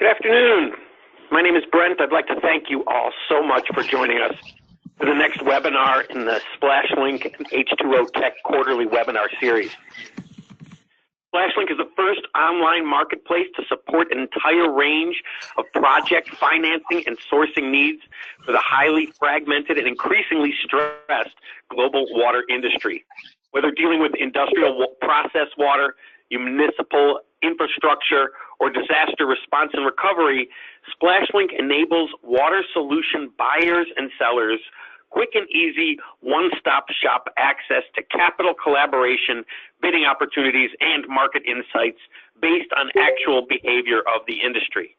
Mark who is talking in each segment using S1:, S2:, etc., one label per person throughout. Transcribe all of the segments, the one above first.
S1: Good afternoon. My name is Brent. I'd like to thank you all so much for joining us for the next webinar in the SplashLink H2OTECH quarterly webinar series. SplashLink is the first online marketplace to support an entire range of project financing and sourcing needs for the highly fragmented and increasingly stressed global water industry. Whether dealing with industrial process water, municipal infrastructure, or disaster response and recovery, SplashLink enables water solution buyers and sellers quick and easy one-stop shop access to capital collaboration, bidding opportunities, and market insights based on actual behavior of the industry.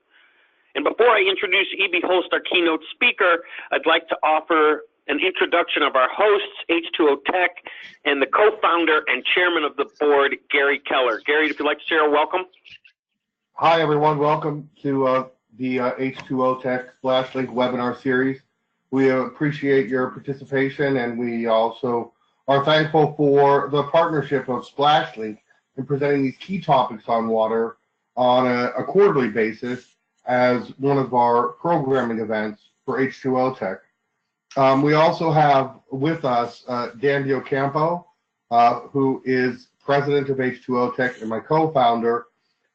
S1: And before I introduce Ebie Holst, our keynote speaker, I'd like to offer an introduction of our hosts, H2OTECH, and the co-founder and chairman of the board, Gary Keller. Gary, if you'd like to share a welcome.
S2: Hi, everyone. Welcome to the H2OTECH SplashLink webinar series. We appreciate your participation, and we also are thankful for the partnership of SplashLink in presenting these key topics on water on a quarterly basis as one of our programming events for H2OTECH. We also have with us Dan Diocampo, who is president of H2OTECH and my co-founder,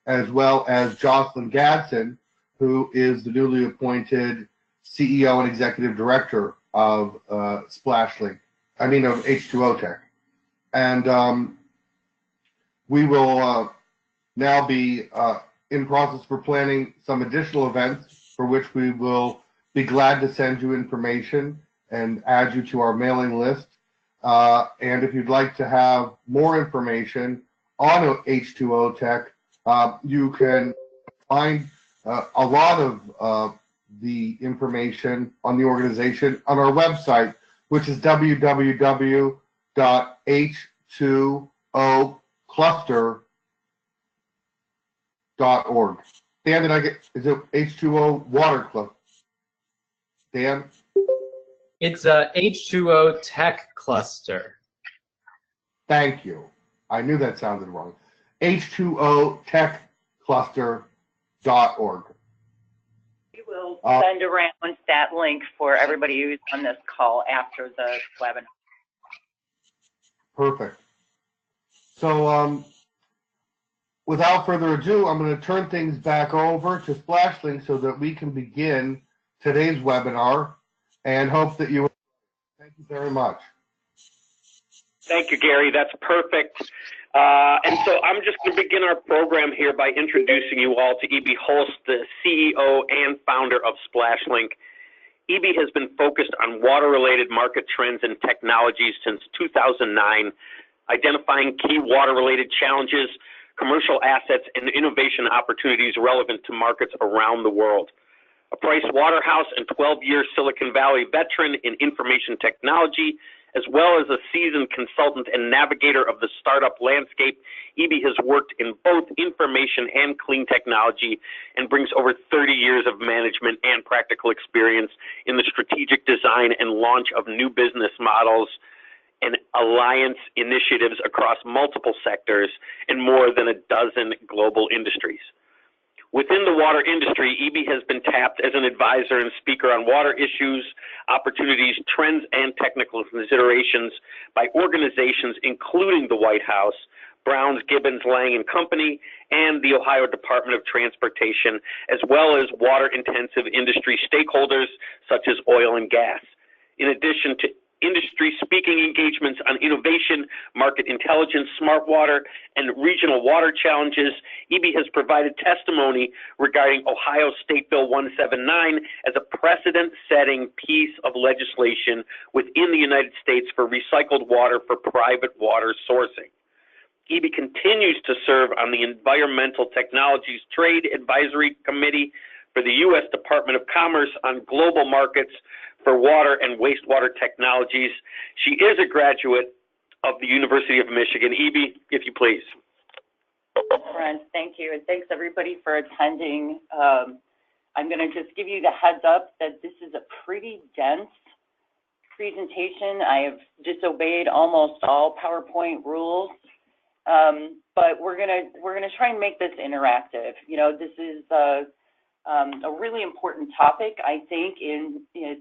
S2: as well as Jocelyn Gadsden, who is the newly appointed CEO and executive director of SplashLink, of H2OTECH. And we will now be in process for planning some additional events for which we will be glad to send you information and add you to our mailing list. And if you'd like to have more information on H2OTECH, you can find a lot of the information on the organization on our website, which is www.h2ocluster.org. Dan, is it H2O Water Club? Dan?
S3: It's a H2O Tech Cluster.
S2: Thank you. I knew that sounded wrong. H2OTechCluster.org.
S4: We will send around that link for everybody who's on this call after the webinar.
S2: Perfect. So without further ado, I'm going to turn things back over to SplashLink so that we can begin today's webinar and hope that you. Thank you very much.
S1: Thank you, Gary. That's perfect. And so I'm just going to begin our program here by introducing you all to Ebie Holst, the CEO and founder of SplashLink. Ebie has been focused on water-related market trends and technologies since 2009, identifying key water-related challenges, commercial assets, and innovation opportunities relevant to markets around the world. A Price Waterhouse and 12-year Silicon Valley veteran in information technology, as well as a seasoned consultant and navigator of the startup landscape, Ebie has worked in both information and clean technology and brings over 30 years of management and practical experience in the strategic design and launch of new business models and alliance initiatives across multiple sectors and more than a dozen global industries. Within the water industry, Ebie has been tapped as an advisor and speaker on water issues, opportunities, trends, and technical considerations by organizations including the White House, Browns, Gibbons, Lang and Company, and the Ohio Department of Transportation, as well as water-intensive industry stakeholders such as oil and gas. In addition to industry speaking engagements on innovation, market intelligence, smart water, and regional water challenges, Ebie has provided testimony regarding Ohio State Bill 179 as a precedent-setting piece of legislation within the United States for recycled water for private water sourcing. Ebie continues to serve on the Environmental Technologies Trade Advisory Committee for the U.S. Department of Commerce on global markets for water and wastewater technologies. She is a graduate of the University of Michigan. Ebie, if you please.
S4: Brent, thank you, and thanks everybody for attending. I'm going to just give you the heads up that this is a pretty dense presentation. I have disobeyed almost all PowerPoint rules, but we're gonna try and make this interactive. You know, this is a really important topic, I think,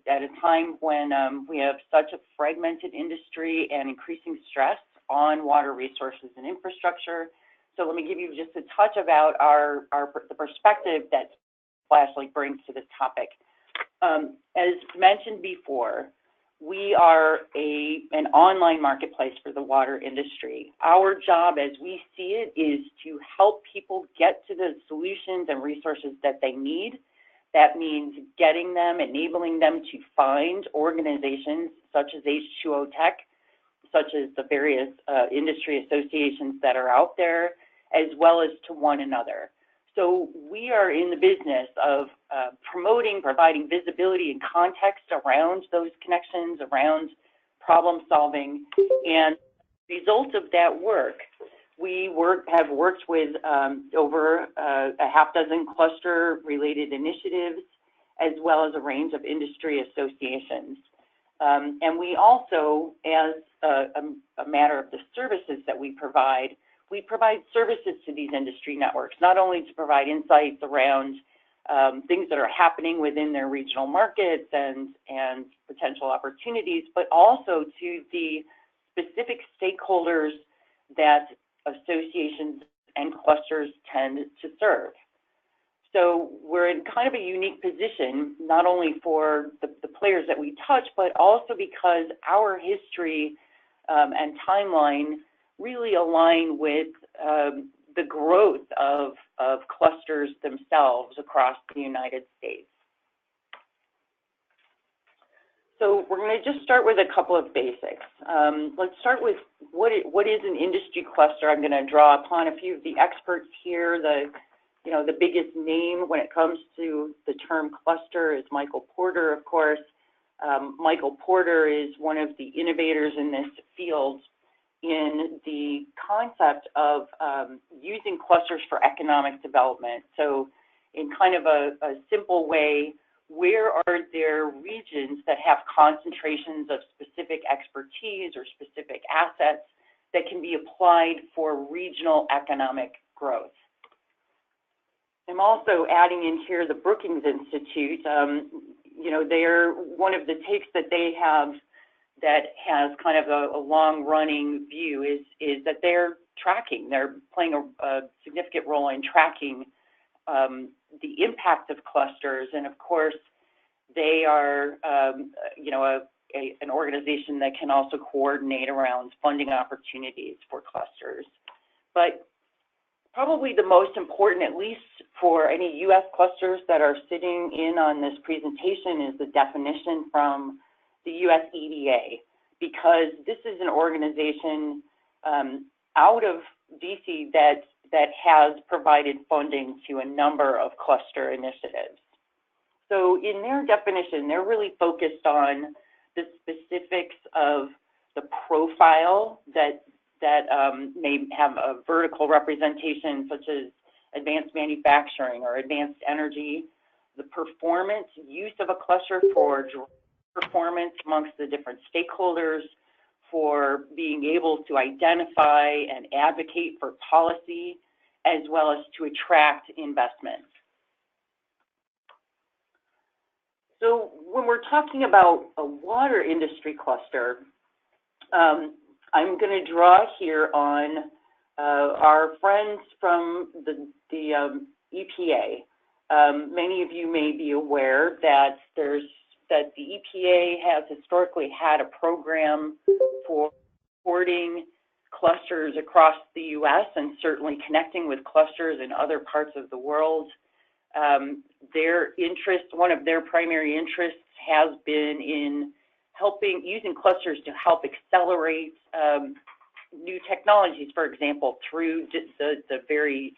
S4: at a time when we have such a fragmented industry and increasing stress on water resources and infrastructure. So let me give you just a touch about the perspective that SplashLink brings to this topic. As mentioned before, we are an online marketplace for the water industry. Our job, as we see it, is to help people get to the solutions and resources that they need. That means getting them, enabling them to find organizations such as H2OTECH, such as the various industry associations that are out there, as well as to one another. So we are in the business of promoting, providing visibility and context around those connections, around problem solving. And result of that work, we have worked with over a half dozen cluster related initiatives, as well as a range of industry associations. And we also, as a matter of the services that we provide services to these industry networks, not only to provide insights around things that are happening within their regional markets and potential opportunities, but also to the specific stakeholders that associations and clusters tend to serve. So we're in kind of a unique position, not only for the players that we touch, but also because our history and timeline really align with the growth of clusters themselves across the United States. So we're going to just start with a couple of basics. Let's start with what is an industry cluster. I'm going to draw upon a few of the experts here. The biggest name when it comes to the term cluster is Michael Porter, of course. Michael Porter is one of the innovators in this field in the concept of using clusters for economic development. So in kind of a simple way, where are there regions that have concentrations of specific expertise or specific assets that can be applied for regional economic growth? I'm also adding in here the Brookings Institute. They're one of the takes that they have that has kind of a long-running view is that they're playing a significant role in tracking the impact of clusters, and of course, they are an organization that can also coordinate around funding opportunities for clusters. But probably the most important, at least for any U.S. clusters that are sitting in on this presentation, is the definition from the U.S. EDA, because this is an organization out of DC that has provided funding to a number of cluster initiatives. So in their definition, they're really focused on the specifics of the profile that may have a vertical representation, such as advanced manufacturing or advanced energy, the performance use of a cluster for performance amongst the different stakeholders, for being able to identify and advocate for policy, as well as to attract investment. So when we're talking about a water industry cluster, I'm going to draw here on our friends from the EPA. Many of you may be aware that the EPA has historically had a program for supporting clusters across the U.S. and certainly connecting with clusters in other parts of the world. One of their primary interests has been in using clusters to help accelerate new technologies, for example, through the very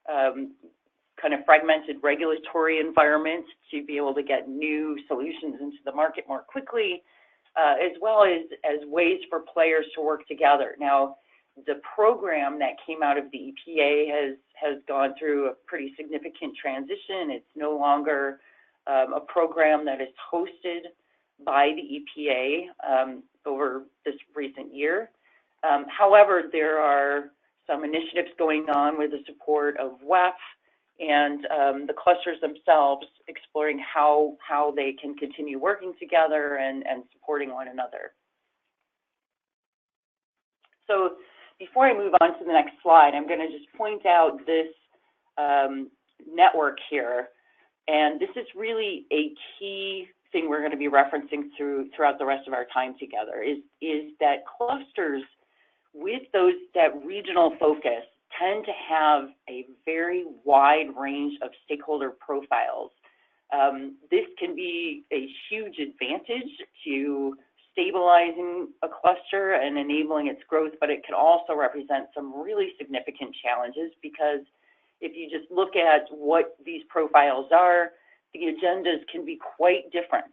S4: kind of fragmented regulatory environment to be able to get new solutions into the market more quickly, as well as ways for players to work together. Now, the program that came out of the EPA has gone through a pretty significant transition. It's no longer a program that is hosted by the EPA over this recent year. However, there are some initiatives going on with the support of WEF and the clusters themselves, exploring how they can continue working together and supporting one another. So before I move on to the next slide, I'm going to just point out this network here. And this is really a key thing we're going to be referencing throughout the rest of our time together, is that clusters with that regional focus tend to have a very wide range of stakeholder profiles. This can be a huge advantage to stabilizing a cluster and enabling its growth, but it can also represent some really significant challenges, because if you just look at what these profiles are, the agendas can be quite different.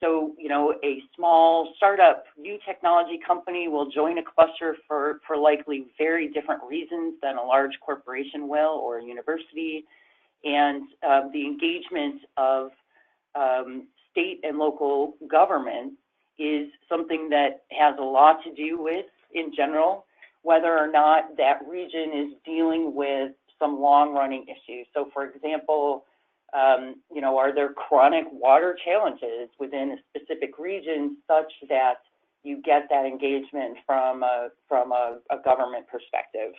S4: So, you know, a small startup, new technology company will join a cluster for likely very different reasons than a large corporation will, or a university. And the engagement of state and local government is something that has a lot to do with, in general, whether or not that region is dealing with some long-running issues. So, for example, you know, are there chronic water challenges within a specific region such that you get that engagement from a government perspective?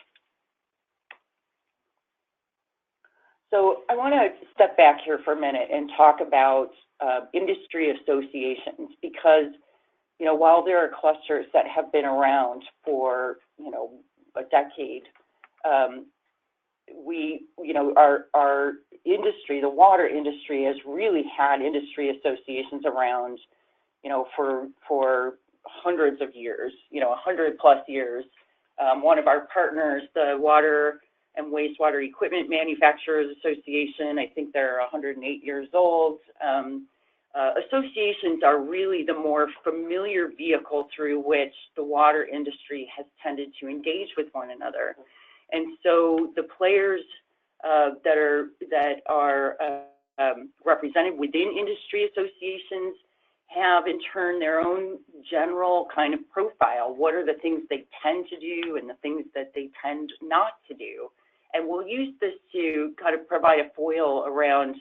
S4: So I want to step back here for a minute and talk about industry associations, because, you know, while there are clusters that have been around for, you know, a decade, our industry, the water industry, has really had industry associations around, you know, for hundreds of years, you know, 100+ years. One of our partners, the Water and Wastewater Equipment Manufacturers Association, I think they're 108 years old. Associations are really the more familiar vehicle through which the water industry has tended to engage with one another. And so the players that are represented within industry associations have in turn their own general kind of profile. What are the things they tend to do and the things that they tend not to do? And we'll use this to kind of provide a foil around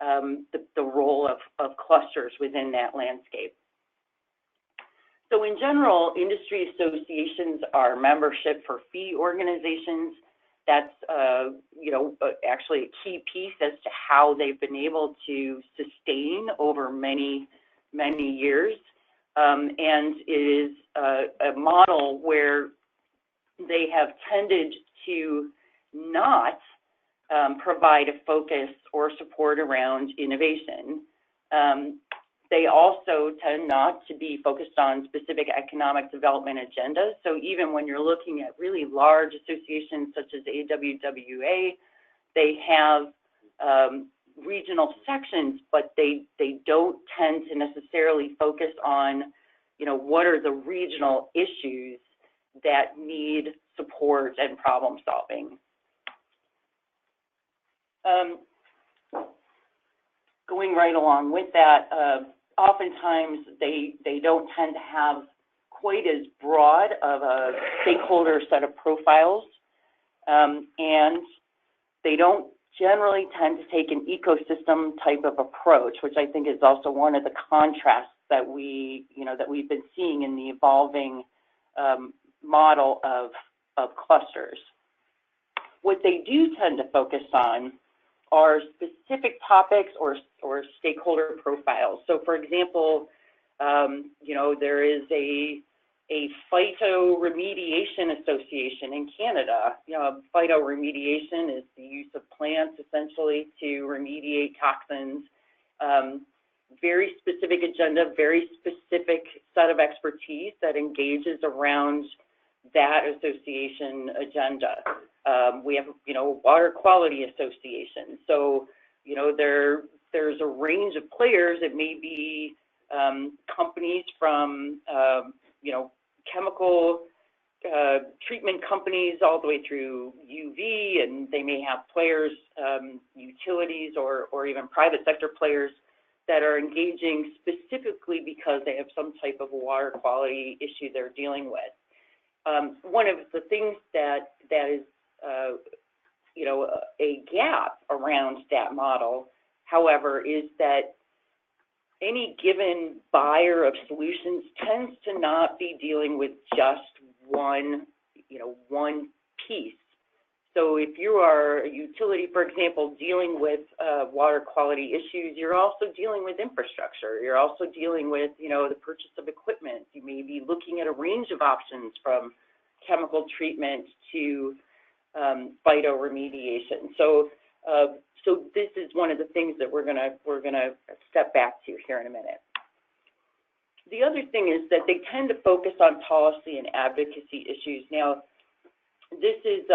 S4: the role of clusters within that landscape. So in general, industry associations are membership for fee organizations. That's you know, actually a key piece as to how they've been able to sustain over many years, and it is a model where they have tended to not provide a focus or support around innovation. They also tend not to be focused on specific economic development agendas. So even when you're looking at really large associations such as AWWA, they have regional sections, but they don't tend to necessarily focus on, you know, what are the regional issues that need support and problem solving. Going right along with that, oftentimes they don't tend to have quite as broad of a stakeholder set of profiles, and they don't generally tend to take an ecosystem type of approach, which I think is also one of the contrasts that we've been seeing in the evolving model of clusters. What they do tend to focus on are specific topics or stakeholder profiles. So, for example, you know, there is a phytoremediation association in Canada. You know, phytoremediation is the use of plants essentially to remediate toxins. Very specific agenda, very specific set of expertise that engages around that association agenda. We have, you know, water quality association. So, you know, there's a range of players. It may be companies from, you know, chemical treatment companies all the way through UV, and they may have players, utilities, or even private sector players that are engaging specifically because they have some type of water quality issue they're dealing with. One of the things that is, you know, a gap around that model, however, is that any given buyer of solutions tends to not be dealing with just one, one piece. So if you are a utility, for example, dealing with water quality issues, you're also dealing with infrastructure. You're also dealing with, the purchase of equipment. You may be looking at a range of options from chemical treatment to phytoremediation. So this is one of the things that we're gonna step back to here in a minute. The other thing is that they tend to focus on policy and advocacy issues. Now, this is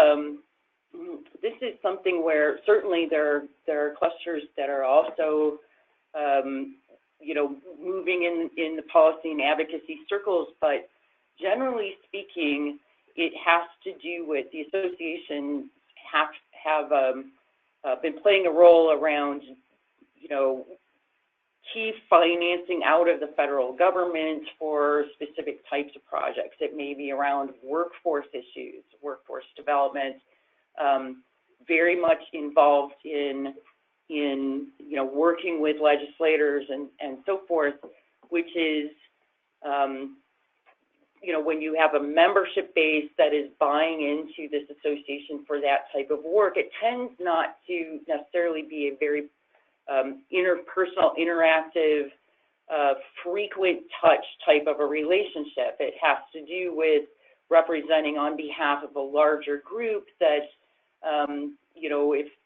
S4: something where certainly there are clusters that are also, moving in the policy and advocacy circles, but generally speaking, it has to do with the associations have been playing a role around, key financing out of the federal government for specific types of projects. It may be around workforce issues, workforce development, very much involved in working with legislators and so forth, which is, when you have a membership base that is buying into this association for that type of work, it tends not to necessarily be a very interpersonal, interactive, frequent touch type of a relationship. It has to do with representing on behalf of a larger group that,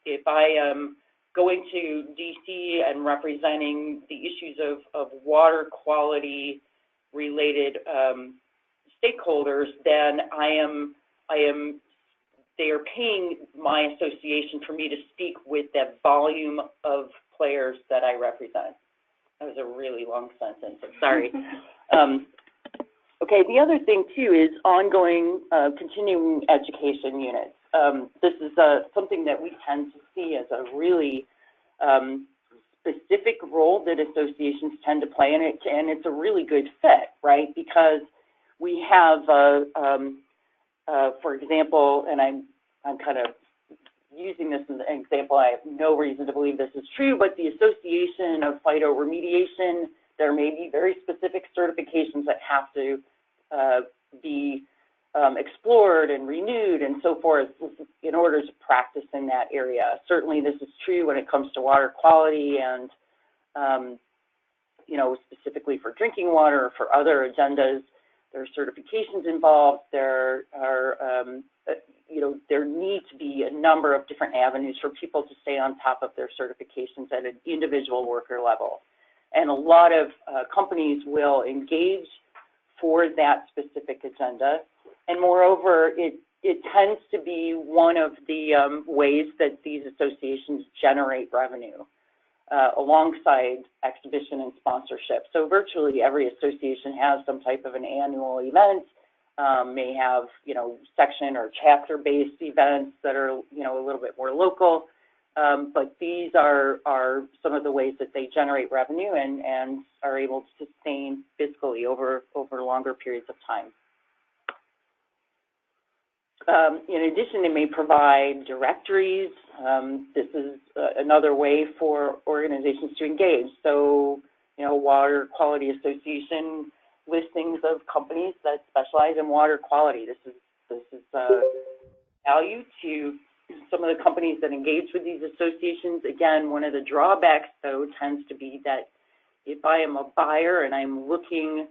S4: if I am going to DC and representing the issues of water quality related stakeholders, then they are paying my association for me to speak with that volume of players that I represent. That was a really long sentence, I'm sorry. Okay, the other thing too is ongoing continuing education units. This is something that we tend to see as a really specific role that associations tend to play, and it's a really good fit, right? Because we have, for example, and I'm kind of using this as an example. I have no reason to believe this is true, but the Association of Phytoremediation, there may be very specific certifications that have to be explored and renewed and so forth in order to practice in that area. Certainly this is true when it comes to water quality and, specifically for drinking water or for other agendas. There are certifications involved. There are, there need to be a number of different avenues for people to stay on top of their certifications at an individual worker level. And a lot of companies will engage for that specific agenda. And moreover, it tends to be one of the ways that these associations generate revenue alongside exhibition and sponsorship. So virtually every association has some type of an annual event, may have, section or chapter-based events that are, a little bit more local. But these are some of the ways that they generate revenue and are able to sustain fiscally over longer periods of time. In addition, they may provide directories. This is another way for organizations to engage. So, Water Quality Association listings of companies that specialize in water quality. This is value to some of the companies that engage with these associations. Again, one of the drawbacks, though, tends to be that if I am a buyer and I'm looking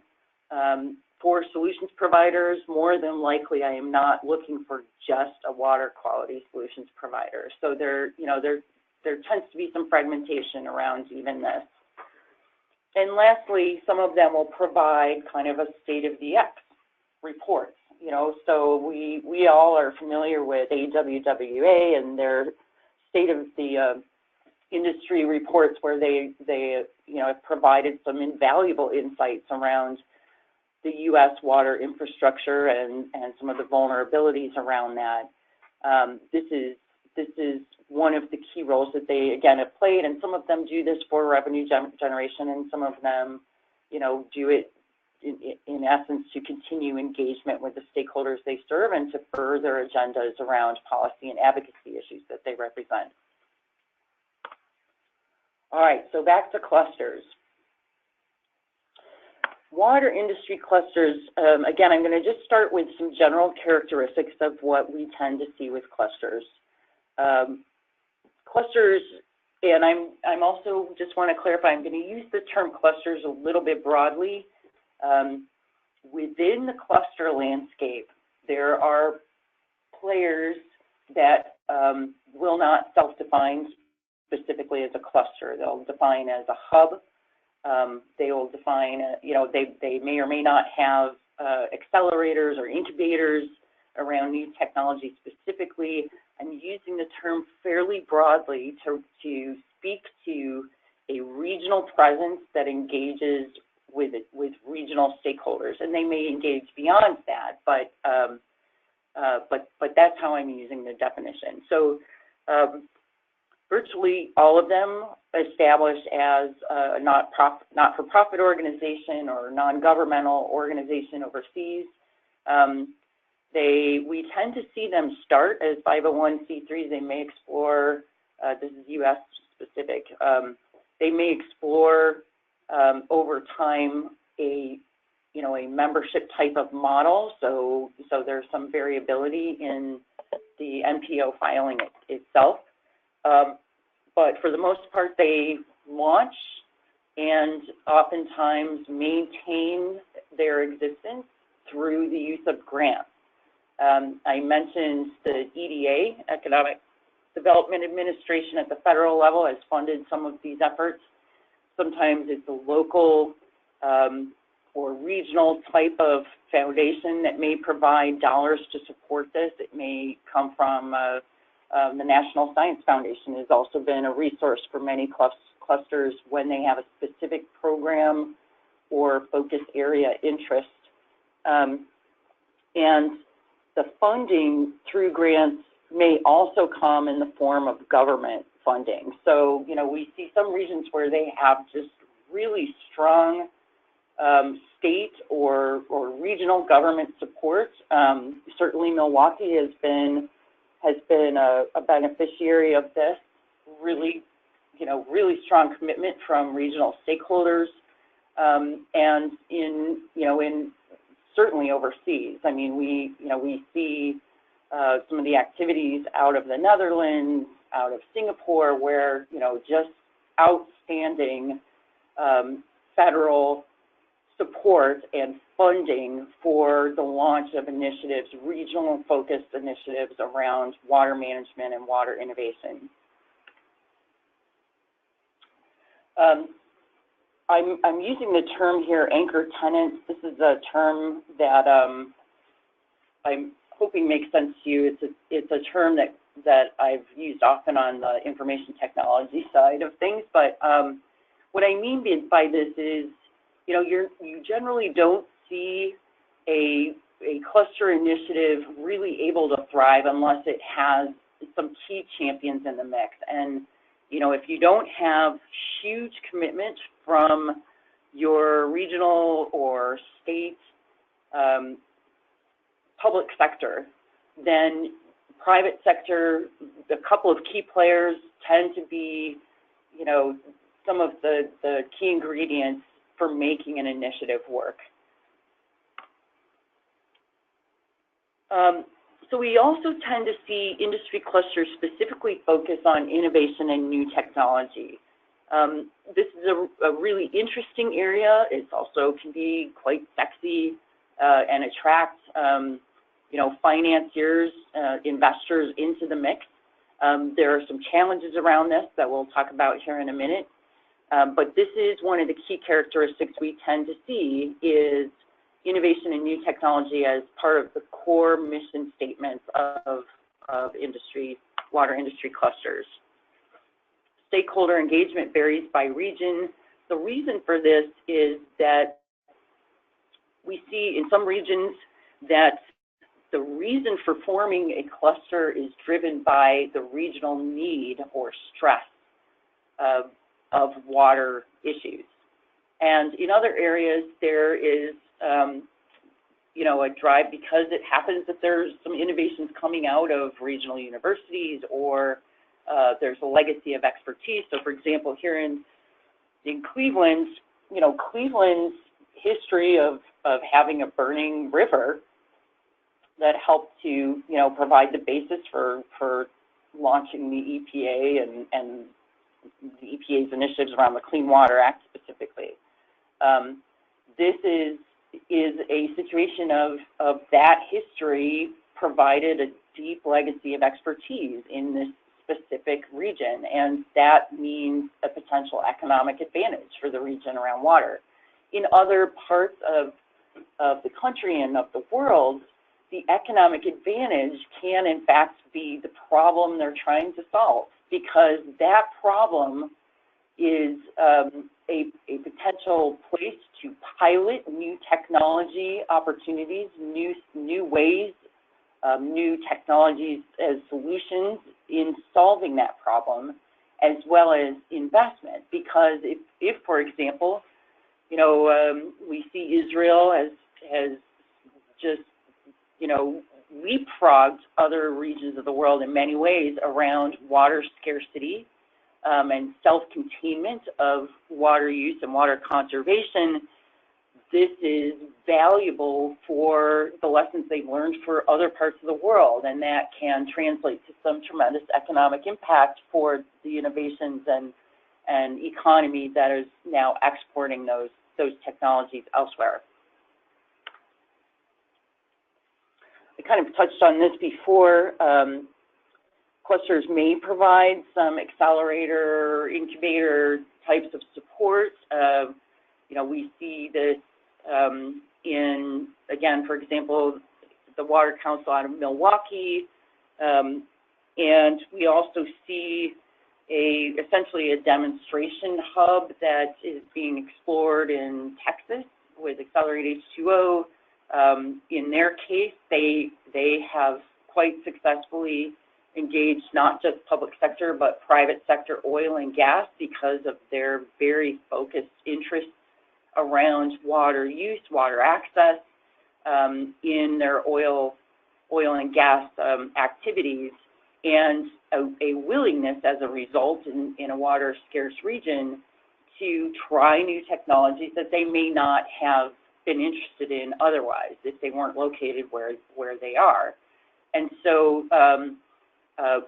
S4: for solutions providers, more than likely I am not looking for just a water quality solutions provider. So there tends to be some fragmentation around even this. And lastly, some of them will provide kind of a state-of-the-art reports. So we all are familiar with AWWA and their state of the industry reports, where they have provided some invaluable insights around the U.S. water infrastructure and some of the vulnerabilities around that. This is one of the key roles that they, again, have played, and some of them do this for revenue generation, and some of them, do it in essence to continue engagement with the stakeholders they serve and to further agendas around policy and advocacy issues that they represent. All right, so back to clusters. Water industry clusters, again, I'm going to just start with some general characteristics of what we tend to see with clusters. Clusters, and I'm also just want to clarify, I'm going to use the term clusters a little bit broadly. Within the cluster landscape, there are players that will not self-define specifically as a cluster. They'll define as a hub. They will define, they may or may not have accelerators or incubators around new technology specifically. I'm using the term fairly broadly to speak to a regional presence that engages with regional stakeholders, and they may engage beyond that, but that's how I'm using the definition. So virtually all of them established as a not-for-profit organization or non-governmental organization overseas. We tend to see them start as 501c3s. They may explore, this is U.S. specific, they may explore over time a membership type of model. So there's some variability in the NPO filing itself. But for the most part, they launch and oftentimes maintain their existence through the use of grants. I mentioned the EDA, Economic Development Administration at the federal level, has funded some of these efforts. Sometimes it's a local or regional type of foundation that may provide dollars to support this. It may come from the National Science Foundation has also been a resource for many clusters when they have a specific program or focus area interest. And the funding through grants may also come in the form of government funding. So, we see some regions where they have just really strong state or regional government support. Certainly Milwaukee has been a beneficiary of this, really strong commitment from regional stakeholders, and in certainly overseas. I mean, we see some of the activities out of the Netherlands, out of Singapore, where just outstanding federal support and funding for the launch of initiatives, regional focused initiatives around water management and water innovation. I'm using the term here, anchor tenants. This is a term that I'm hoping makes sense to you. It's a term that I've used often on the information technology side of things, but what I mean by this is, you generally don't see a cluster initiative really able to thrive unless it has some key champions in the mix. And, if you don't have huge commitment from your regional or state public sector, then private sector, a couple of key players tend to be, some of the key ingredients for making an initiative work. So we also tend to see industry clusters specifically focus on innovation and new technology. This is a really interesting area. It also can be quite sexy and attract, financiers, investors into the mix. There are some challenges around this that we'll talk about here in a minute. But this is one of the key characteristics we tend to see is innovation and new technology as part of the core mission statements of water industry clusters. Stakeholder engagement varies by region. The reason for this is that we see in some regions that the reason for forming a cluster is driven by the regional need or stress of water issues. And in other areas, there is, a drive because it happens that there's some innovations coming out of regional universities or there's a legacy of expertise. So, for example, here in Cleveland, you know, Cleveland's history of having a burning river that helped to, you know, provide the basis for launching the EPA and the EPA's initiatives around the Clean Water Act specifically. This is a situation of that history provided a deep legacy of expertise in this specific region, and that means a potential economic advantage for the region around water. In other parts of the country and of the world, the economic advantage can in fact be the problem they're trying to solve, because that problem is a potential place to pilot new technology opportunities, new ways, new technologies as solutions in solving that problem, as well as investment. Because if for example, you know, we see Israel has just, you know, leapfrogged other regions of the world in many ways around water scarcity and self-containment of water use and water conservation. This is valuable for the lessons they've learned for other parts of the world, and that can translate to some tremendous economic impact for the innovations and economy that is now exporting those technologies elsewhere. I kind of touched on this before. Clusters may provide some accelerator, incubator types of support. You know, we see this in, again, for example, the Water Council out of Milwaukee, and we also see essentially a demonstration hub that is being explored in Texas with Accelerator H2O. In their case, they have quite successfully engaged not just public sector but private sector oil and gas because of their very focused interests around water use, water access in their oil and gas activities, and a willingness as a result in a water scarce region to try new technologies that they may not have been interested in otherwise if they weren't located where they are. And so,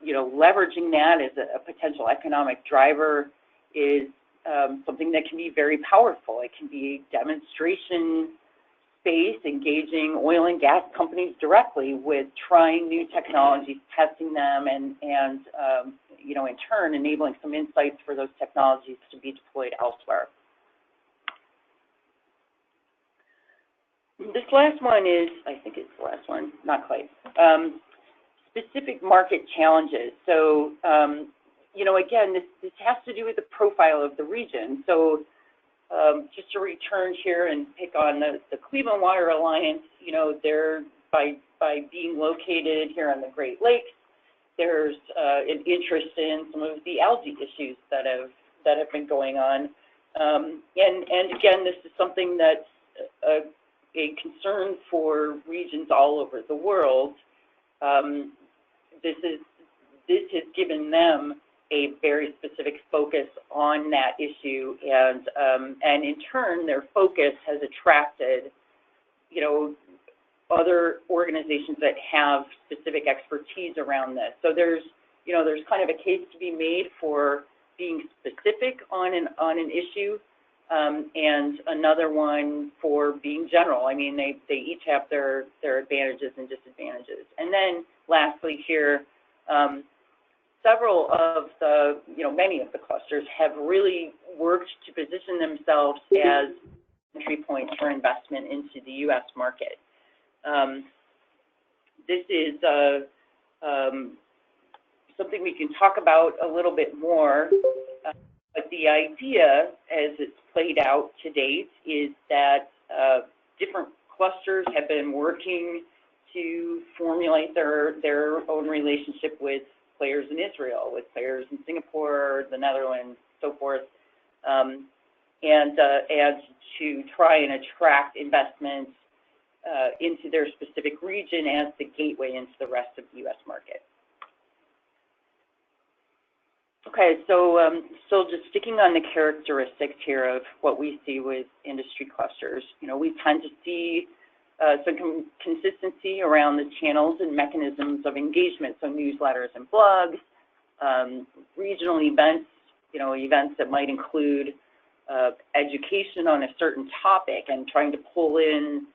S4: you know, leveraging that as a potential economic driver is something that can be very powerful. It can be a demonstration space, engaging oil and gas companies directly with trying new technologies, testing them, and you know, in turn, enabling some insights for those technologies to be deployed elsewhere. This last one is, I think it's the last one, not quite. Specific market challenges. So, you know, again, this has to do with the profile of the region. So, just to return here and pick on the Cleveland Water Alliance, you know, they're by being located here on the Great Lakes, there's an interest in some of the algae issues that have been going on, and again, this is something that's a concern for regions all over the world. This has given them a very specific focus on that issue, and in turn, their focus has attracted, you know, other organizations that have specific expertise around this. So there's kind of a case to be made for being specific on an issue, and another one for being general. I mean, they each have their advantages and disadvantages. And then lastly here, several of the, you know, many of the clusters have really worked to position themselves as entry points for investment into the U.S. market. This is something we can talk about a little bit more, but the idea as it's played out to date is that different clusters have been working to formulate their own relationship with players in Israel, with players in Singapore, the Netherlands, so forth, and to try and attract investments into their specific region as the gateway into the rest of the U.S. market. Okay, so just sticking on the characteristics here of what we see with industry clusters, we tend to see some consistency around the channels and mechanisms of engagement, so newsletters and blogs, regional events, events that might include education on a certain topic and trying to pull in,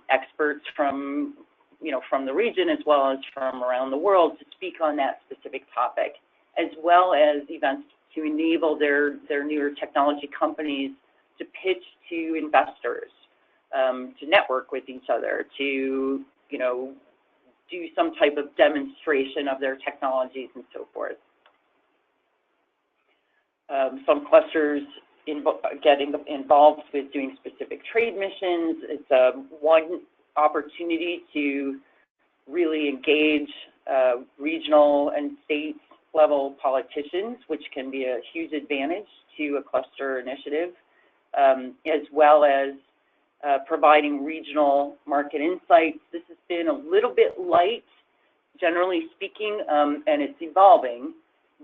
S4: experts from the region as well as from around the world to speak on that specific topic, as well as events to enable their newer technology companies to pitch to investors, to network with each other, to, do some type of demonstration of their technologies and so forth. Some clusters getting involved with doing specific trade missions. It's one opportunity to really engage regional and state level politicians, which can be a huge advantage to a cluster initiative, as well as providing regional market insights. This has been a little bit light, generally speaking, and it's evolving,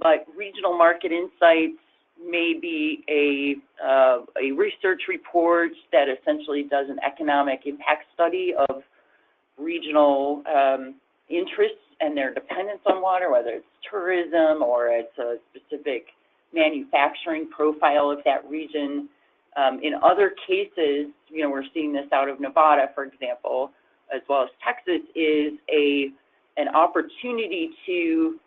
S4: but regional market insights may be a research report that essentially does an economic impact study of regional interests and their dependence on water, whether it's tourism or it's a specific manufacturing profile of that region. In other cases, we're seeing this out of Nevada, for example, as well as Texas, is an opportunity to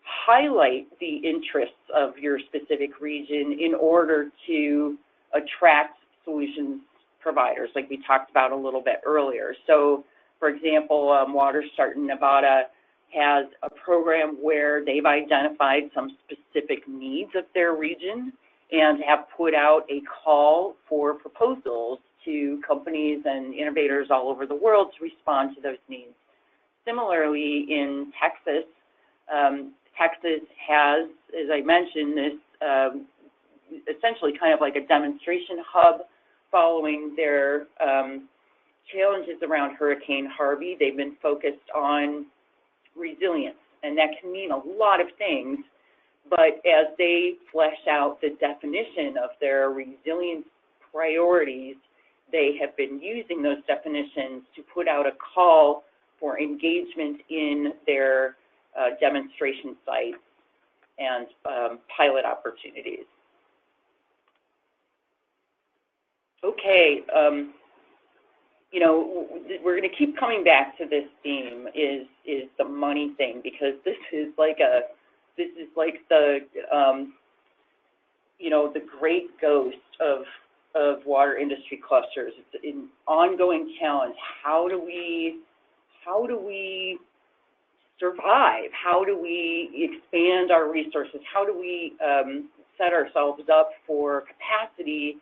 S4: highlight the interests of your specific region in order to attract solutions providers, like we talked about a little bit earlier. So, for example, WaterStart in Nevada has a program where they've identified some specific needs of their region and have put out a call for proposals to companies and innovators all over the world to respond to those needs. Similarly, in Texas, Texas has, as I mentioned, this essentially kind of like a demonstration hub following their challenges around Hurricane Harvey. They've been focused on resilience, and that can mean a lot of things, but as they flesh out the definition of their resilience priorities, they have been using those definitions to put out a call for engagement in their demonstration sites and pilot opportunities. Okay, we're going to keep coming back to this theme is the money thing, because this is like the the great ghost of water industry clusters. It's an ongoing challenge. How do we survive? How do we expand our resources? How do we set ourselves up for capacity?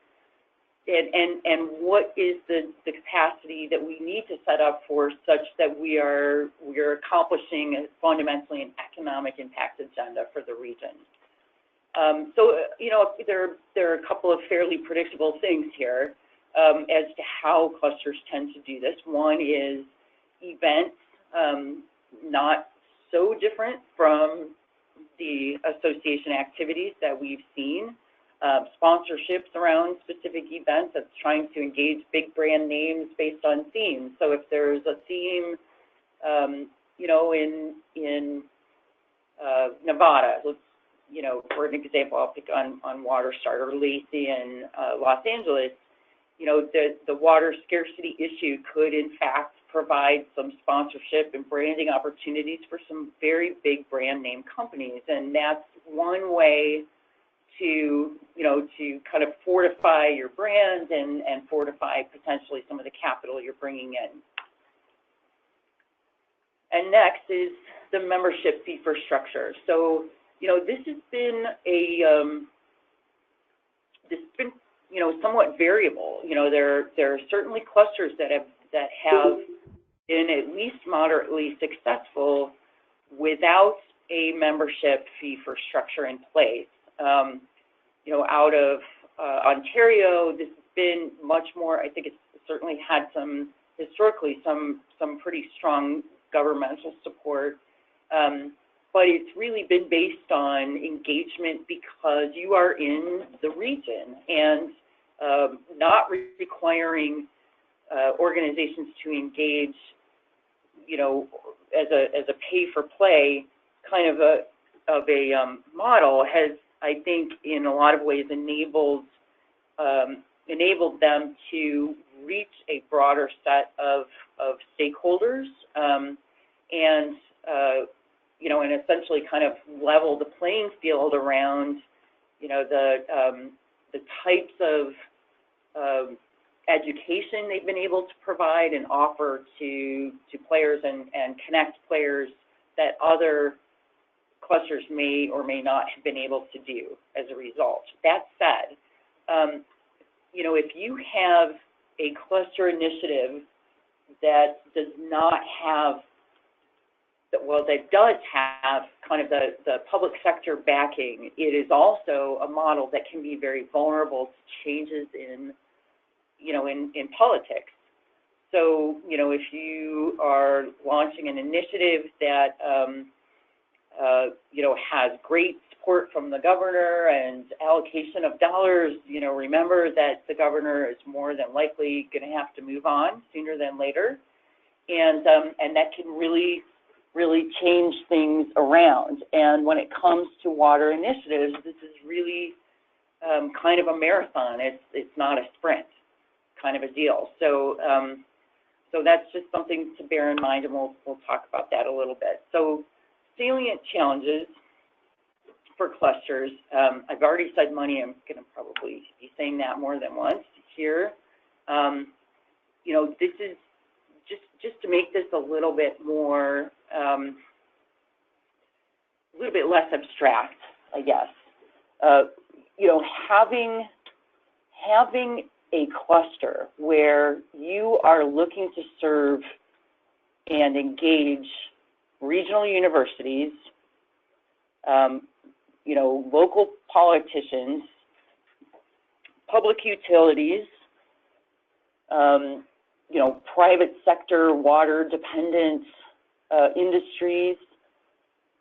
S4: And what is the capacity that we need to set up for such that we're accomplishing fundamentally an economic impact agenda for the region? So there are a couple of fairly predictable things here as to how clusters tend to do this. One is events, not so different from the association activities that we've seen. Sponsorships around specific events that's trying to engage big brand names based on themes. So if there's a theme, in Nevada, let's, for an example, I'll pick on WaterStart or Lacey in Los Angeles, the water scarcity issue could in fact provide some sponsorship and branding opportunities for some very big brand name companies. And that's one way to kind of fortify your brand and fortify potentially some of the capital you're bringing in. And next is the membership fee for structure. So, this has been somewhat variable. There are certainly clusters that have been at least moderately successful without a membership fee for structure in place. Out of Ontario, this has been much more, I think it's certainly had historically some pretty strong governmental support. but it's really been based on engagement because you are in the region, and not requiring organizations to engage, you know, as a pay-for-play kind of a model has, I think, in a lot of ways enabled them to reach a broader set of stakeholders, and you know, and essentially kind of level the playing field around, you know, the types of education they've been able to provide and offer to players and connect players that other clusters may or may not have been able to do as a result. That said, you know, if you have a cluster initiative that does not have, well, that does have kind of the public sector backing, it is also a model that can be very vulnerable to changes in, you know, in politics. So, you know, if you are launching an initiative that, you know, has great support from the governor and allocation of dollars, you know, remember that the governor is more than likely going to have to move on sooner than later, and that can really change things around. And when it comes to water initiatives, this is really kind of a marathon. It's not a sprint kind of a deal. So so that's just something to bear in mind, and we'll talk about that a little bit. So salient challenges for clusters. I've already said money. I'm going to probably be saying that more than once here. You know, this is just to make this a little bit more, a little bit less abstract, I guess. You know, having a cluster where you are looking to serve and engage regional universities, you know, local politicians, public utilities, you know, private sector, water dependent industries,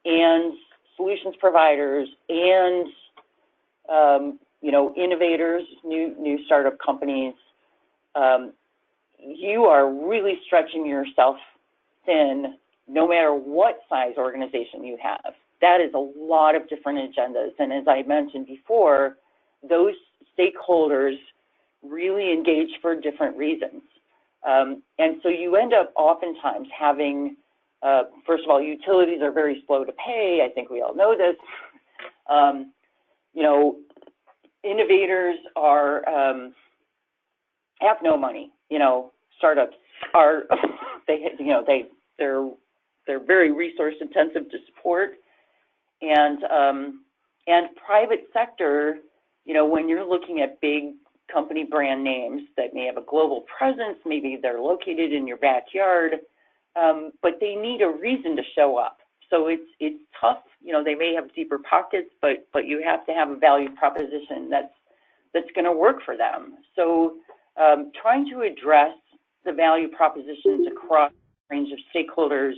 S4: and solutions providers, and you know, innovators, new startup companies. You are really stretching yourself thin, no matter what size organization you have. That is a lot of different agendas, and as I mentioned before, those stakeholders really engage for different reasons. And so you end up oftentimes having, first of all, utilities are very slow to pay. I think we all know this. You know, innovators are, have no money. You know, startups are, they're very resource intensive to support. And private sector, you know, when you're looking at big company brand names that may have a global presence, maybe they're located in your backyard, but they need a reason to show up. So it's tough. You know, they may have deeper pockets, but you have to have a value proposition that's going to work for them. So trying to address the value propositions across a range of stakeholders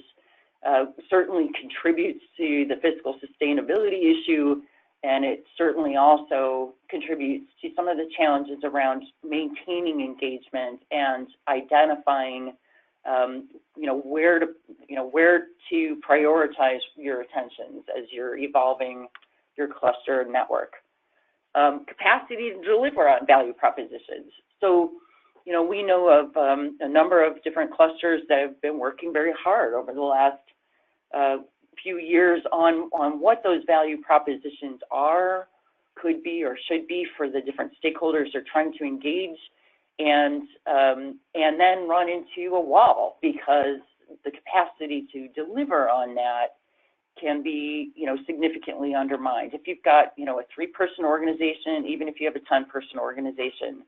S4: certainly contributes to the fiscal sustainability issue, and it certainly also contributes to some of the challenges around maintaining engagement and identifying, you know, where to prioritize your attentions as you're evolving your cluster network. Capacity to deliver on value propositions. So, you know, we know of a number of different clusters that have been working very hard over the last few years on what those value propositions are, could be, or should be for the different stakeholders they're trying to engage, and then run into a wall because the capacity to deliver on that can be, you know, significantly undermined. If you've got, you know, a 3-person organization, even if you have a 10-person organization,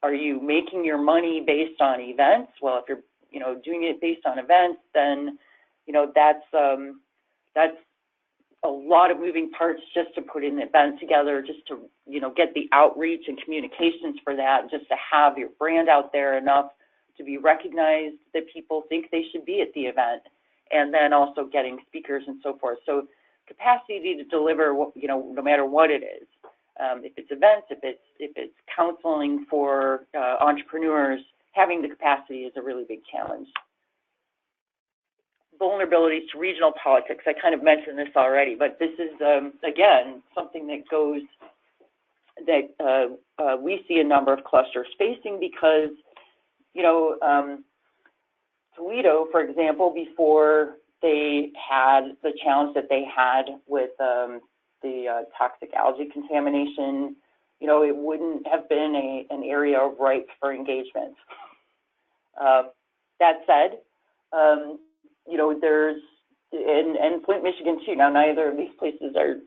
S4: are you making your money based on events? Well, if you're, you know, doing it based on events, then, you know, that's a lot of moving parts just to put an event together, just to, you know, get the outreach and communications for that, just to have your brand out there enough to be recognized that people think they should be at the event. and then also getting speakers and so forth. So capacity to deliver, no matter what it is. If it's events, if it's counseling for entrepreneurs, having the capacity is a really big challenge. Vulnerabilities to regional politics. I kind of mentioned this already, but this is, again, something that we see a number of clusters facing because, Toledo, for example, before they had the challenge that they had with the toxic algae contamination, it wouldn't have been an area ripe for engagement. That said, there's, and Flint, Michigan too. Now, neither of these places are,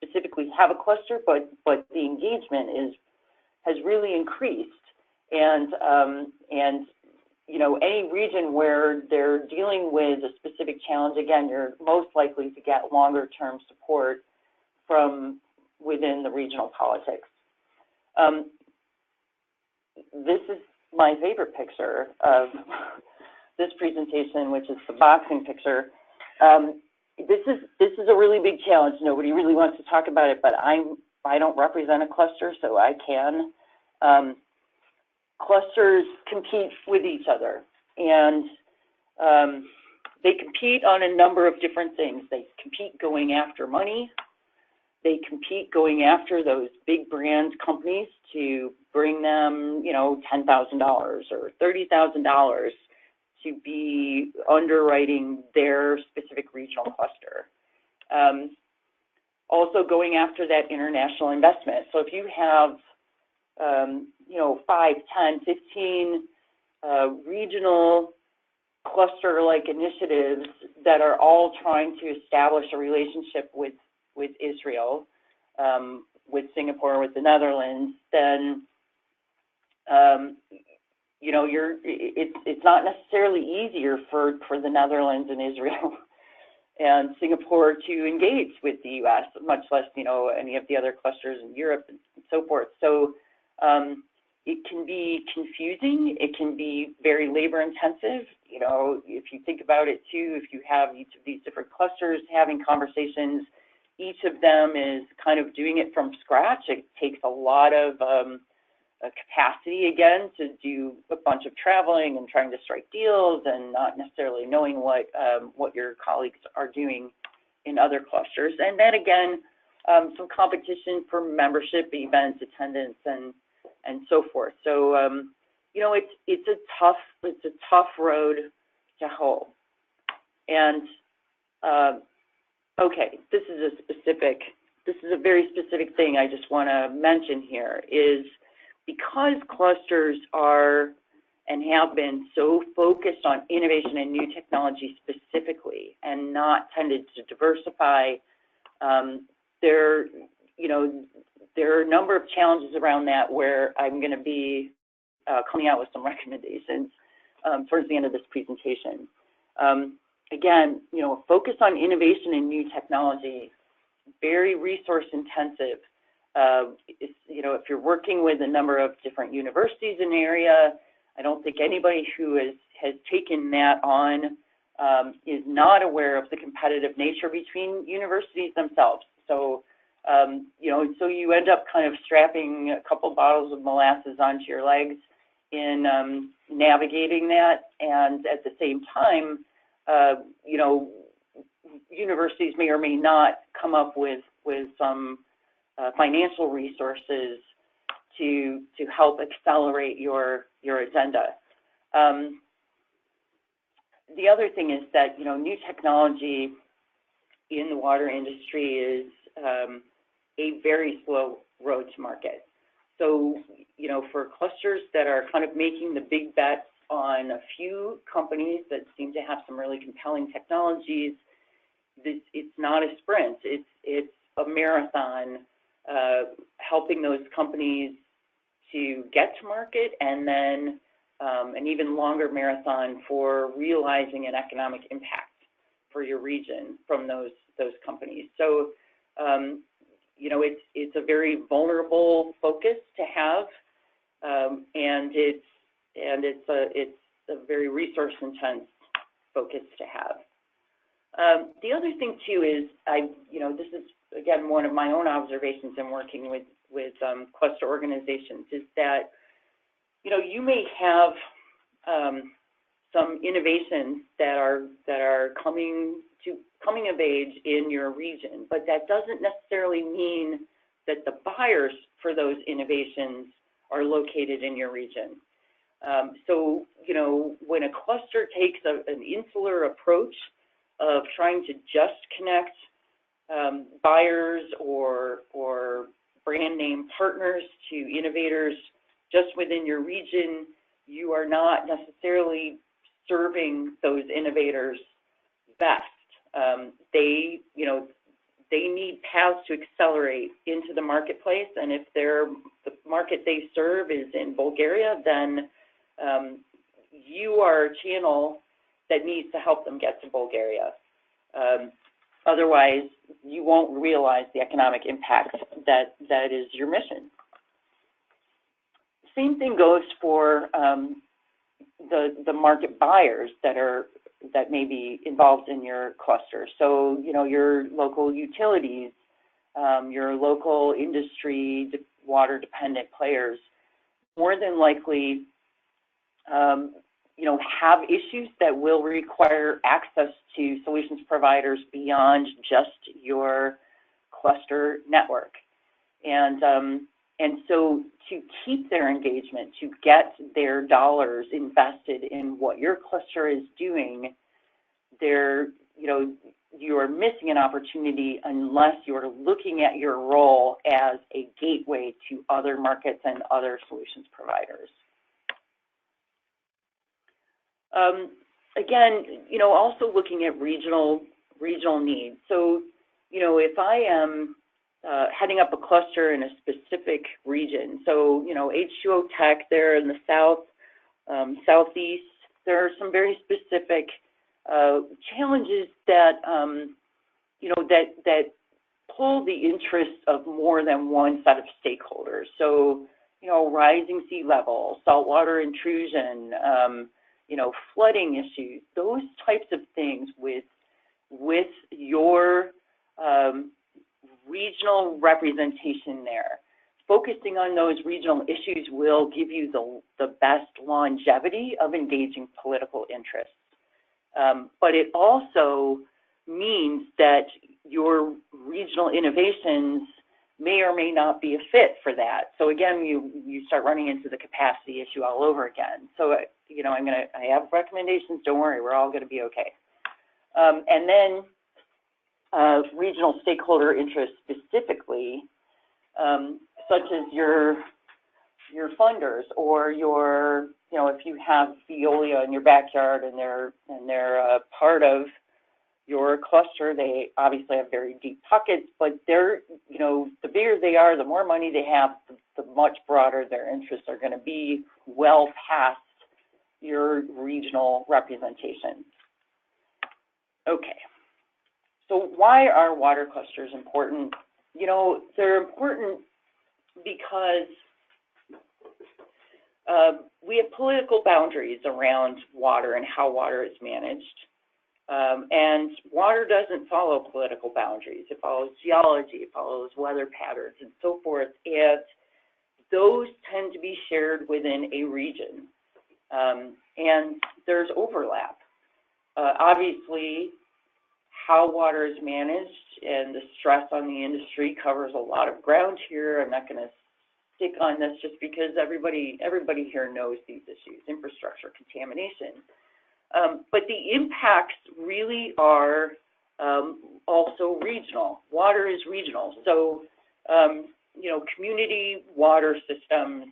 S4: specifically have a cluster, but the engagement has really increased. And any region where they're dealing with a specific challenge, again, you're most likely to get longer term support from within the regional politics. This is my favorite picture of this presentation, which is the boxing picture. This is a really big challenge. Nobody really wants to talk about it, but I don't represent a cluster, so I can. Clusters compete with each other, and they compete on a number of different things. They compete going after money. They compete going after those big brand companies to bring them, $10,000 or $30,000 to be underwriting their specific regional cluster. Also going after that international investment. So if you have, 5, 10, 15 regional cluster-like initiatives that are all trying to establish a relationship with Israel, with Singapore, with the Netherlands, then it's not necessarily easier for the Netherlands and Israel and Singapore to engage with the U.S., much less any of the other clusters in Europe and so forth. So it can be confusing. It can be very labor intensive. If you think about it too, if you have each of these different clusters having conversations, each of them is kind of doing it from scratch. It takes a lot of capacity, again, to do a bunch of traveling and trying to strike deals and not necessarily knowing what your colleagues are doing in other clusters. And then again, some competition for membership, events, attendance, and so forth. So it's a tough road to hoe. And okay, this is a very specific thing I just want to mention here is because clusters are and have been so focused on innovation and new technology specifically and not tended to diversify, there are a number of challenges around that where I'm going to be coming out with some recommendations towards the end of this presentation. Again, focus on innovation and new technology, very resource intensive. If you're working with a number of different universities in the area, I don't think anybody who has taken that on is not aware of the competitive nature between universities themselves. So, so you end up kind of strapping a couple bottles of molasses onto your legs in navigating that, and at the same time, universities may or may not come up with some financial resources to help accelerate your agenda. The other thing is that new technology in the water industry is a very slow road to market. So for clusters that are kind of making the big bets on a few companies that seem to have some really compelling technologies, it's not a sprint. It's a marathon, helping those companies to get to market, and then an even longer marathon for realizing an economic impact for your region from those companies. So it's a very vulnerable focus to have, and it's a very resource intense focus to have. The other thing too is, this is again one of my own observations in working with cluster organizations, is that you may have some innovations that are coming of age in your region, but that doesn't necessarily mean that the buyers for those innovations are located in your region. So when a cluster takes an insular approach of trying to just connect buyers or brand name partners to innovators just within your region, you are not necessarily serving those innovators best. They need paths to accelerate into the marketplace, and if the market they serve is in Bulgaria, then you are a channel that needs to help them get to Bulgaria. Otherwise, you won't realize the economic impact that is your mission. Same thing goes for the market buyers that may be involved in your cluster. So, your local utilities, your local industry, water-dependent players, more than likely, have issues that will require access to solutions providers beyond just your cluster network. And so to keep their engagement, to get their dollars invested in what your cluster is doing, you are missing an opportunity unless you're looking at your role as a gateway to other markets and other solutions providers. Again, also looking at regional needs. So, if I am heading up a cluster in a specific region, so, H2OTECH there in the south, southeast, there are some very specific challenges that, that pull the interest of more than one set of stakeholders. So, rising sea level, saltwater intrusion, flooding issues, those types of things with your regional representation there. Focusing on those regional issues will give you the best longevity of engaging political interests. But it also means that your regional innovations may or may not be a fit for that. So again, you start running into the capacity issue all over again. So, I have recommendations, don't worry, we're all gonna be okay. And then regional stakeholder interests specifically, such as your funders or your, if you have Veolia in your backyard and they're part of your cluster, they obviously have very deep pockets, but they're, the bigger they are, the more money they have, the much broader their interests are going to be, well past your regional representation. Okay, so why are water clusters important? They're important because we have political boundaries around water and how water is managed. And water doesn't follow political boundaries. It follows geology, it follows weather patterns, and so forth. And those tend to be shared within a region. And there's overlap. Obviously, how water is managed and the stress on the industry covers a lot of ground here. I'm not going to stick on this just because everybody here knows these issues, infrastructure, contamination. But the impacts really are also regional. Water is regional. So, community water systems,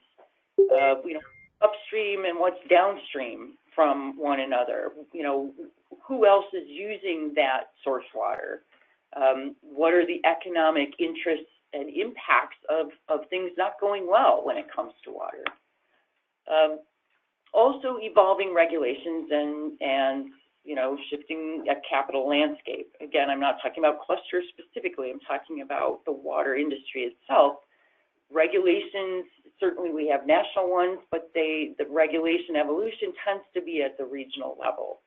S4: upstream and what's downstream from one another. Who else is using that source water? What are the economic interests and impacts of things not going well when it comes to water? Also evolving regulations and shifting a capital landscape. Again, I'm not talking about clusters specifically, I'm talking about the water industry itself. Regulations, certainly we have national ones, but the regulation evolution tends to be at the regional level.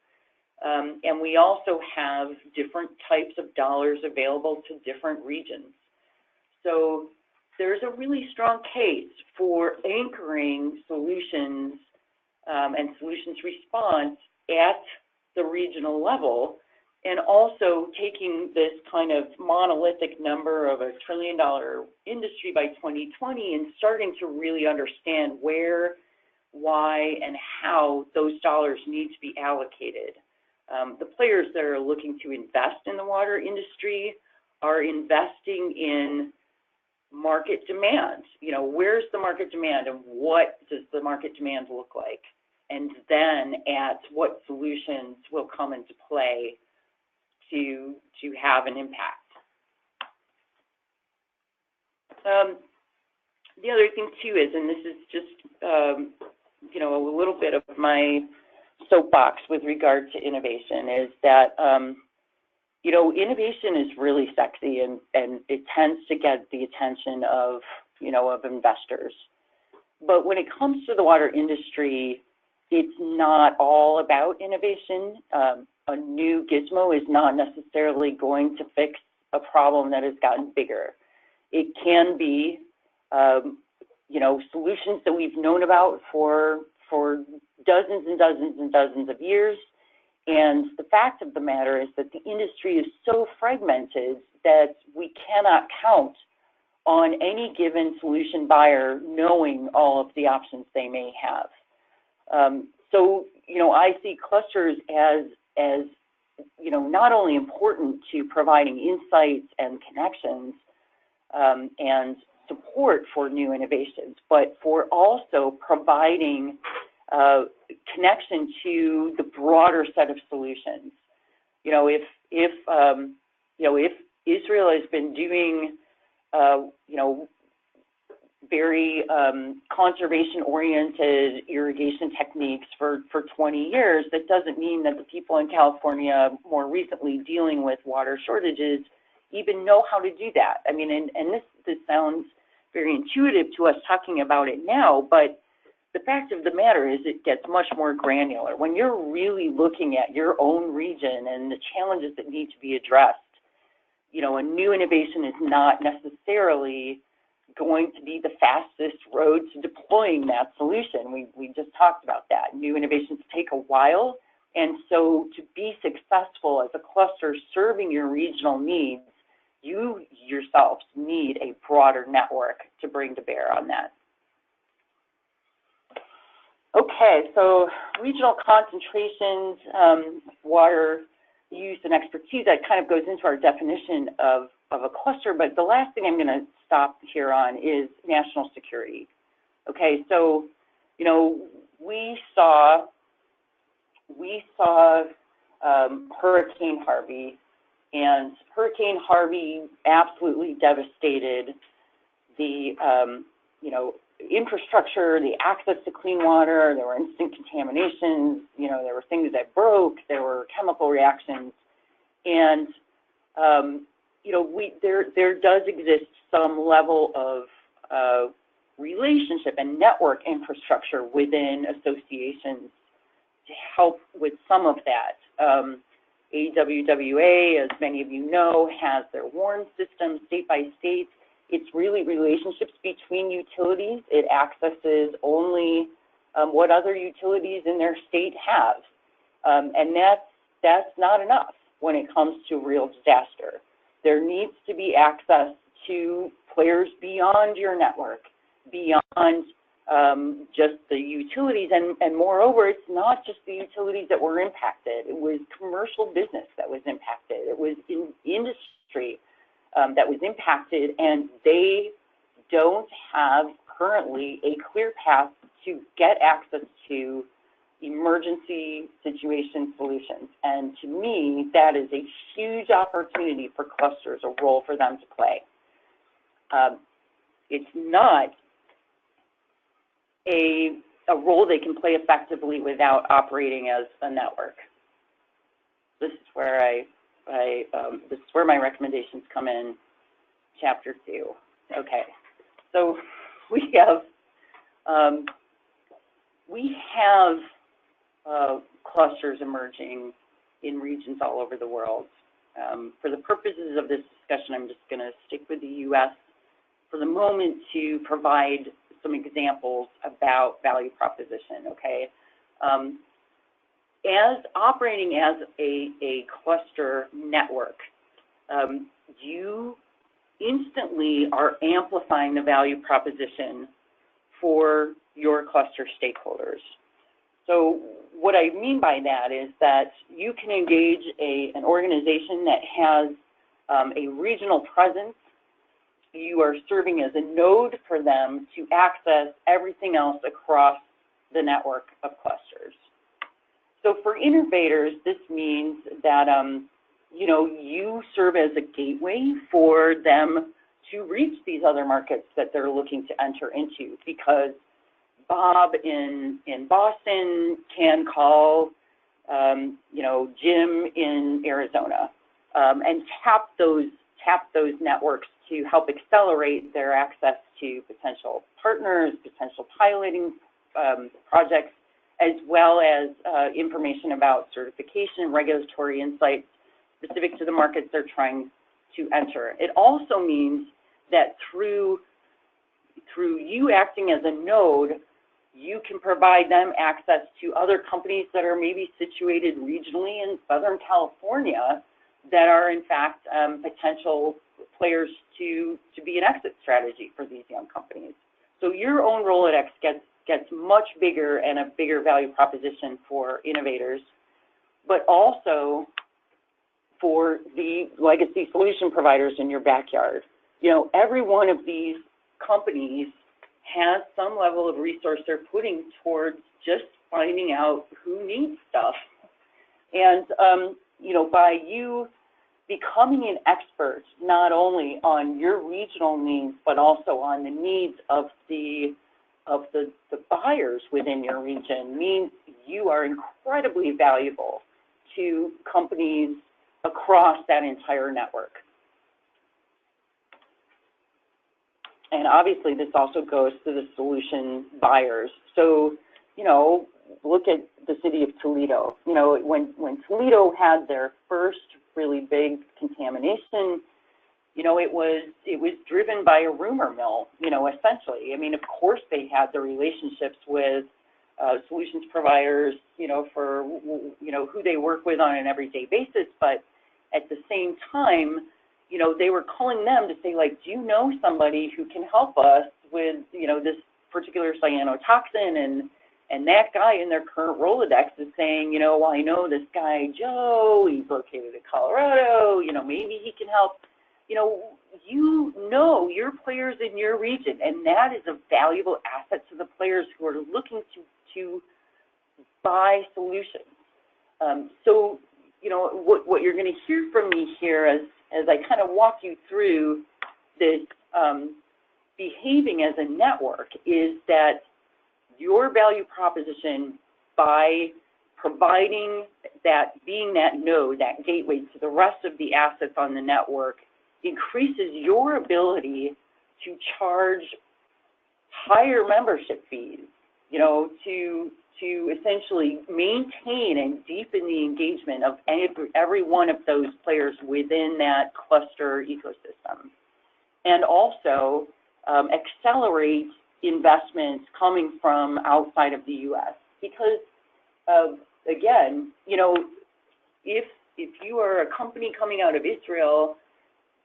S4: And we also have different types of dollars available to different regions. So there's a really strong case for anchoring solutions and solutions response at the regional level, and also taking this kind of monolithic number of $1 trillion industry by 2020 and starting to really understand where, why, and how those dollars need to be allocated. The players that are looking to invest in the water industry are investing in market demand. You know, where's the market demand and what does the market demand look like? And then at what solutions will come into play to have an impact. The other thing too is, and this is just, you know, a little bit of my soapbox with regard to innovation, is that, you know, innovation is really sexy and it tends to get the attention of, you know, of investors. But when it comes to the water industry, it's not all about innovation. A new gizmo is not necessarily going to fix a problem that has gotten bigger. It can be, you know, solutions that we've known about for dozens and dozens and dozens of years. And the fact of the matter is that the industry is so fragmented that we cannot count on any given solution buyer knowing all of the options they may have. So, you know, I see clusters as, you know, not only important to providing insights and connections and support for new innovations, but for also providing connection to the broader set of solutions. You know, if Israel has been doing, you know, very conservation-oriented irrigation techniques for 20 years, that doesn't mean that the people in California more recently dealing with water shortages even know how to do that. I mean, and this sounds very intuitive to us talking about it now, but the fact of the matter is it gets much more granular. When you're really looking at your own region and the challenges that need to be addressed, you know, a new innovation is not necessarily going to be the fastest road to deploying that solution. We just talked about that. New innovations take a while, and so to be successful as a cluster serving your regional needs, you yourselves need a broader network to bring to bear on that. Okay, so regional concentrations, water use and expertise, that kind of goes into our definition of a cluster, but the last thing I'm going to stop here on is national security. Okay, so, you know, we saw Hurricane Harvey, and Hurricane Harvey absolutely devastated the, you know, infrastructure, the access to clean water. There were instant contaminations, you know, there were things that broke, there were chemical reactions, and you know, there does exist some level of relationship and network infrastructure within associations to help with some of that. AWWA, as many of you know, has their WARN system state by state. It's really relationships between utilities. It accesses only what other utilities in their state have. And that's not enough when it comes to real disaster. There needs to be access to players beyond your network, beyond just the utilities. And moreover, it's not just the utilities that were impacted. It was commercial business that was impacted. It was industry that was impacted, and they don't have currently a clear path to get access to emergency situation solutions. And to me, that is a huge opportunity for clusters, a role for them to play. It's not a role they can play effectively without operating as a network. This is where this is where my recommendations come in, chapter 2. Okay, so we have clusters emerging in regions all over the world. For the purposes of this discussion, I'm just going to stick with the U.S. for the moment to provide some examples about value proposition, okay? As operating as a cluster network, you instantly are amplifying the value proposition for your cluster stakeholders. So what I mean by that is that you can engage an organization that has a regional presence. You are serving as a node for them to access everything else across the network of clusters. So for innovators, this means that you know, you serve as a gateway for them to reach these other markets that they're looking to enter into, because Bob in Boston can call, you know, Jim in Arizona, and tap those networks to help accelerate their access to potential partners, potential piloting projects, as well as information about certification, regulatory insights specific to the markets they're trying to enter. It also means that through you acting as a node, you can provide them access to other companies that are maybe situated regionally in Southern California that are in fact potential players to be an exit strategy for these young companies. So your own Rolodex gets much bigger and a bigger value proposition for innovators, but also for the legacy solution providers in your backyard. You know, every one of these companies has some level of resource they're putting towards just finding out who needs stuff. And, you know, by you becoming an expert, not only on your regional needs, but also on the needs of the buyers within your region, means you are incredibly valuable to companies across that entire network. And obviously this also goes to the solution buyers. So, you know, look at the city of Toledo. You know, when Toledo had their first really big contamination, you know, it was driven by a rumor mill, you know, essentially. I mean, of course they had the relationships with solutions providers, you know, for, you know, who they work with on an everyday basis, but at the same time, you know, they were calling them to say, like, do you know somebody who can help us with, you know, this particular cyanotoxin? And that guy in their current Rolodex is saying, you know, well, I know this guy, Joe, he's located in Colorado, you know, maybe he can help. You know your players in your region, and that is a valuable asset to the players who are looking to buy solutions. So, you know, what you're going to hear from me here as I kind of walk you through this behaving as a network is that your value proposition by providing that, being that node, that gateway to the rest of the assets on the network, increases your ability to charge higher membership fees, you know, to essentially maintain and deepen the engagement of every one of those players within that cluster ecosystem. And also accelerate investments coming from outside of the U.S. Because, again, you know, if you are a company coming out of Israel,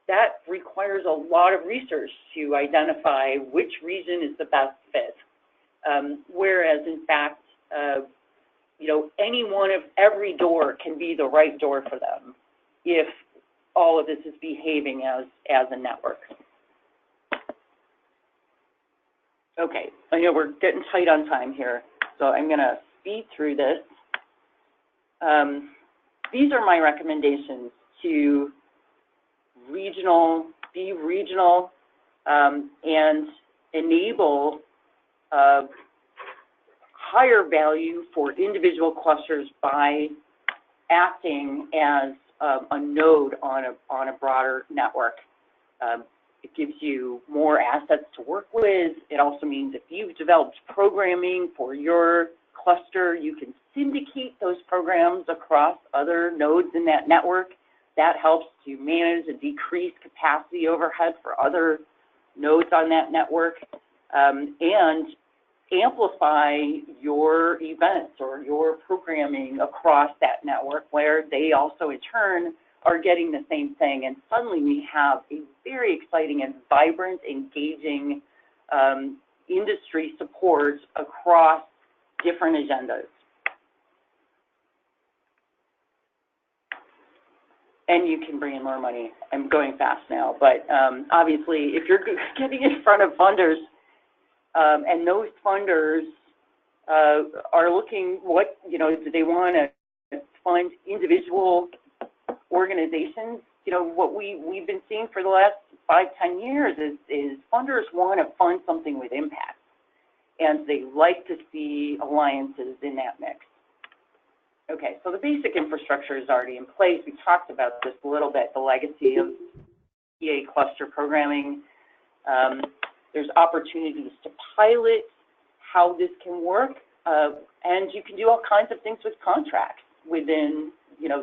S4: that requires a lot of research to identify which region is the best fit. Whereas, in fact, you know, every door can be the right door for them if all of this is behaving as a network. Okay, I know we're getting tight on time here, so I'm going to speed through this. These are my recommendations to be regional, and enable higher value for individual clusters by acting as a node on a broader network. It gives you more assets to work with. It also means if you've developed programming for your cluster, you can syndicate those programs across other nodes in that network. That helps to manage and decrease capacity overhead for other nodes on that network, and amplify your events or your programming across that network where they also in turn are getting the same thing. And suddenly we have a very exciting and vibrant, engaging industry support across different agendas. And you can bring in more money. I'm going fast now, but obviously if you're getting in front of funders, and those funders are looking, what, do they want to fund individual organizations? What we've been seeing for the last 5-10 years is funders want to fund something with impact, and they like to see alliances in that mix. Okay, so the basic infrastructure is already in place. We talked about this a little bit, the legacy of EA cluster programming. There's opportunities to pilot how this can work, and you can do all kinds of things with contracts within,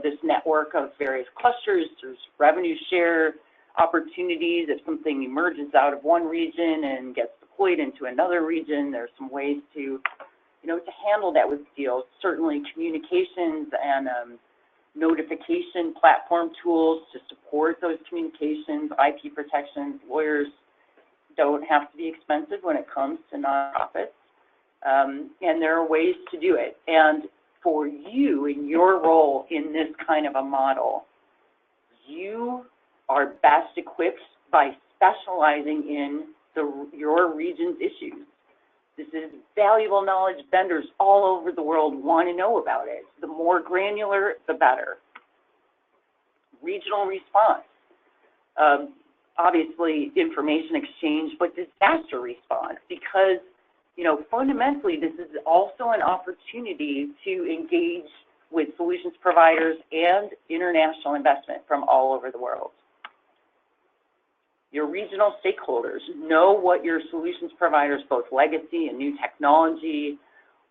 S4: this network of various clusters. There's revenue share opportunities. If something emerges out of one region and gets deployed into another region, there's some ways to to handle that with deals. Certainly communications and notification platform tools to support those communications, IP protections. Lawyers don't have to be expensive when it comes to nonprofits, and there are ways to do it. And for you, in your role in this kind of a model, you are best equipped by specializing in your region's issues. This is valuable knowledge. Vendors all over the world want to know about it. The more granular, the better. Regional response. Obviously, information exchange, but disaster response, because, fundamentally, this is also an opportunity to engage with solutions providers and international investment from all over the world. Your regional stakeholders know what your solutions providers, both legacy and new technology,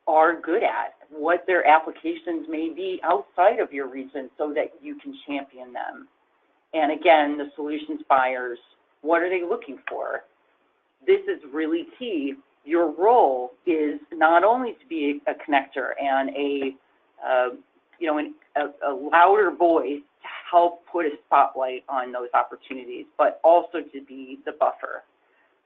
S4: are good at, what their applications may be outside of your region so that you can champion them. And again, the solutions buyers, what are they looking for? This is really key. Your role is not only to be a connector and a louder voice to help put a spotlight on those opportunities, but also to be the buffer.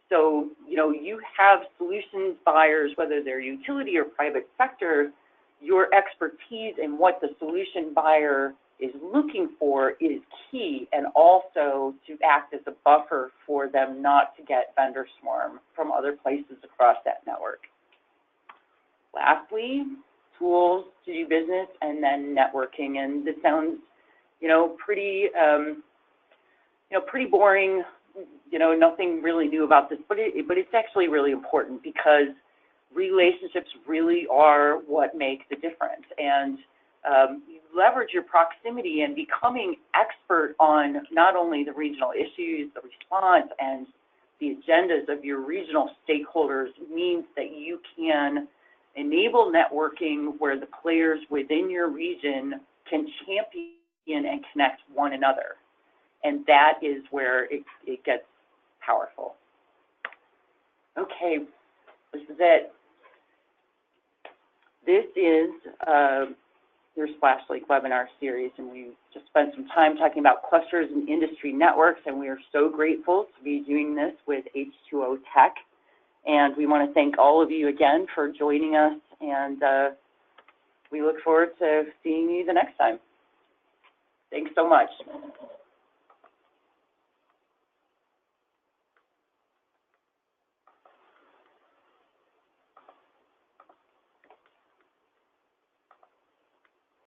S4: So, you have solutions buyers, whether they're utility or private sector, your expertise in what the solution buyer is looking for is key, and also to act as a buffer for them not to get vendor swarm from other places across that network. Lastly, tools to do business, and then networking. And this sounds, pretty boring. Nothing really new about this, but it's actually really important, because relationships really are what make the difference. And you leverage your proximity, and becoming expert on not only the regional issues, the response, and the agendas of your regional stakeholders means that you can enable networking where the players within your region can champion and connect one another. And that is where it gets powerful. Okay, this is it. This is your SplashLink webinar series, and we just spent some time talking about clusters and industry networks, and we are so grateful to be doing this with H2OTECH. And we want to thank all of you again for joining us, and we look forward to seeing you the next time. Thanks so much.